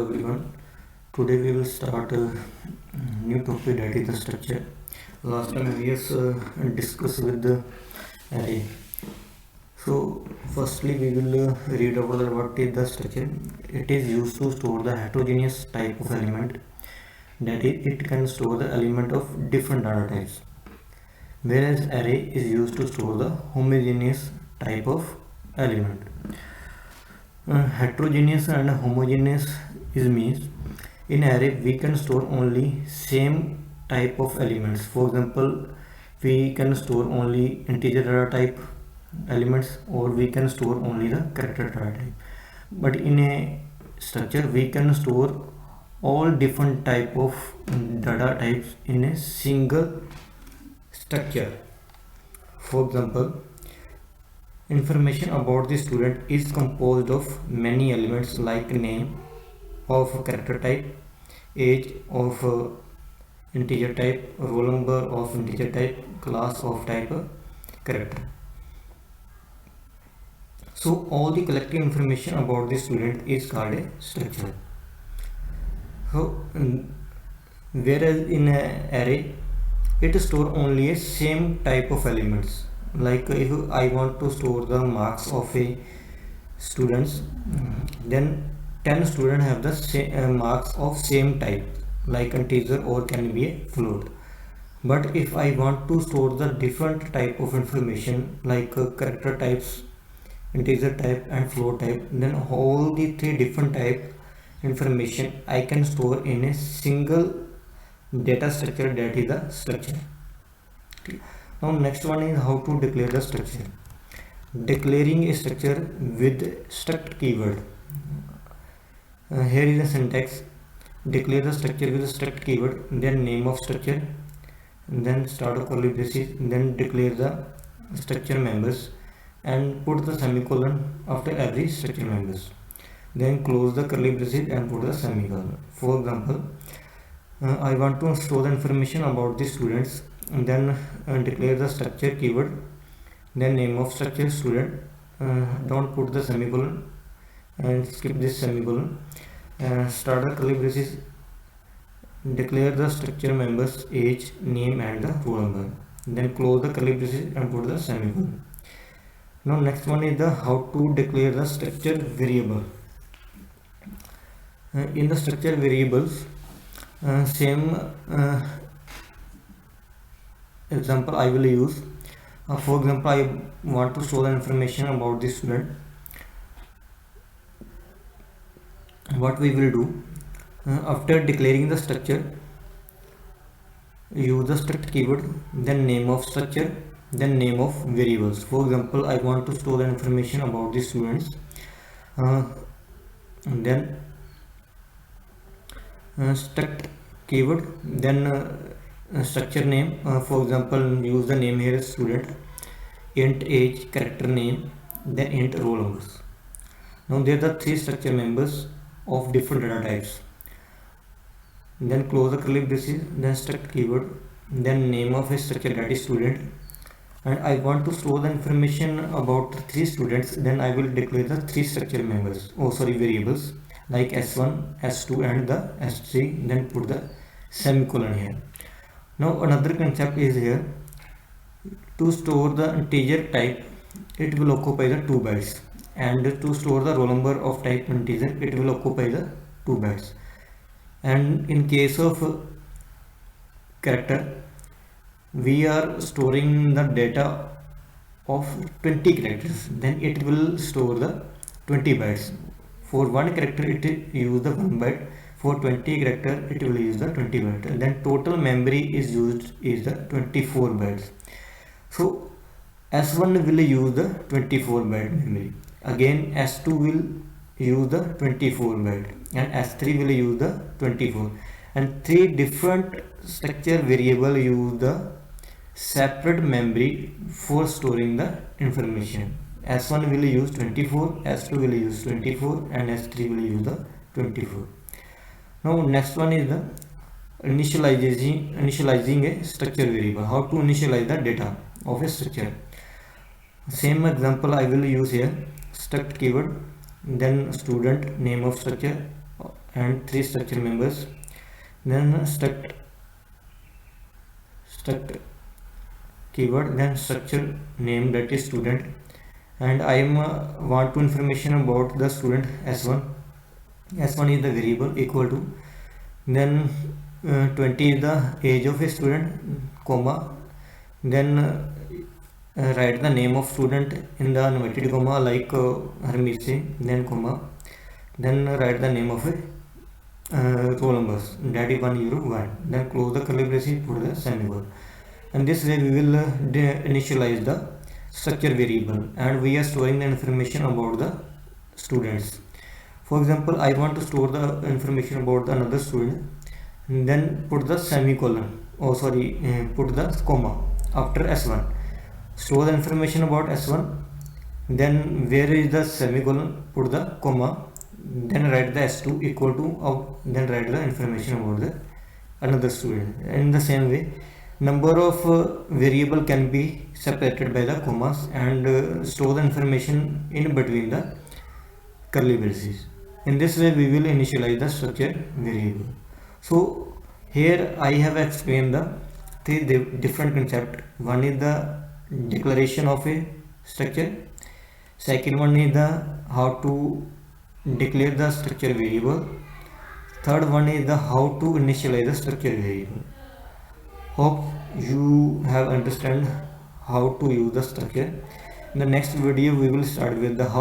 everyone. Today we will start a new topic, that is the structure. Last time we have discussed with the array. So firstly we will read about what is the structure. It is used to store the heterogeneous type of element, that is it can store the element of different data types, whereas array is used to store the homogeneous type of element. Heterogeneous and homogeneous is means in array we can store only same type of elements. For example, we can store only integer data type elements, or we can store only the character data type. But in a structure we can store all different type of data types in a single structure. For example, information about the student is composed of many elements like name of character type, age of integer type, roll number of integer type, class of type character. So all the collective information about the student is called a structure. So whereas in an array it store only a same type of elements. Like if I want to store the marks of a students, then 10 students have the same marks of same type, like integer or can be a float. But if I want to store the different type of information like character types, integer type and float type, then all the three different type information I can store in a single data structure, that is the structure. Now next one is how to declare the structure. Declaring a structure with struct keyword. Here is the syntax. Declare the structure with the struct keyword, then name of structure, then start a curly braces, then declare the structure members and put the semicolon after every structure members, then close the curly braces and put the semicolon. For example, I want to store the information about the students, and then declare the structure keyword, then name of structure student, don't put the semicolon and skip this semicolon, start the curly braces, declare the structure members age, name and the roll number, then close the curly braces and put the semicolon. Now next one is the how to declare the structure variable. In the structure variables, same example I will use. For example, I want to store the information about the student. What we will do, after declaring the structure, use the struct keyword, then name of structure, then name of variables. For example, I want to store the information about the students, then struct keyword, then structure name. For example, use the name here as student, int age, character name, then int roll numbers. Now there are the three structure members of different data types. Then close the curly braces, then struct keyword, then name of a structure, that is student, and I want to store the information about three students, then I will declare the three structure members, variables like s1, s2 and the s3, then put the semicolon here. Now another concept is here, to store the integer type it will occupy the 2 bytes, and to store the roll number of type integer it will occupy the 2 bytes. And in case of character, we are storing the data of 20 characters, then it will store the 20 bytes. For one character it use the 1 byte, for 20 character it will use the 20 bytes, and then total memory is used is the 24 bytes. So S1 will use the 24 byte memory, again S2 will use the 24 byte, and S3 will use the 24, and three different structure variable use the separate memory for storing the information. S1 will use 24, S2 will use 24, and S3 will use the 24. Now next one is the initializing a structure variable. How to initialize the data of a structure. Same example I will use here, struct keyword, then student, name of structure, and 3 structure members. Then struct keyword, then structure name, that is student, and I am want to information about the student s1. S1 is the variable equal to, then 20 is the age of a student, comma, then write the name of student in the inverted comma like Harmeet Singh, then comma, then write the name of a roll numbers, that is 101, then close the curly braces, put the semicolon, and this way we will initialize the structure variable and we are storing the information about the students. For example, I want to store the information about another student, then put the semicolon, put the comma after s1, store the information about s1, then where is the semicolon, put the comma, then write the s2 equal to, then write the information about the another student. In the same way, number of variable can be separated by the commas and store the information in between the curly braces. In this way we will initialize the structure variable. So here I have explained the three different concepts. One is the declaration of a structure, second one is the how to declare the structure variable, third one is the how to initialize the structure variable. Hope you have understand how to use the structure. In the next video we will start with the how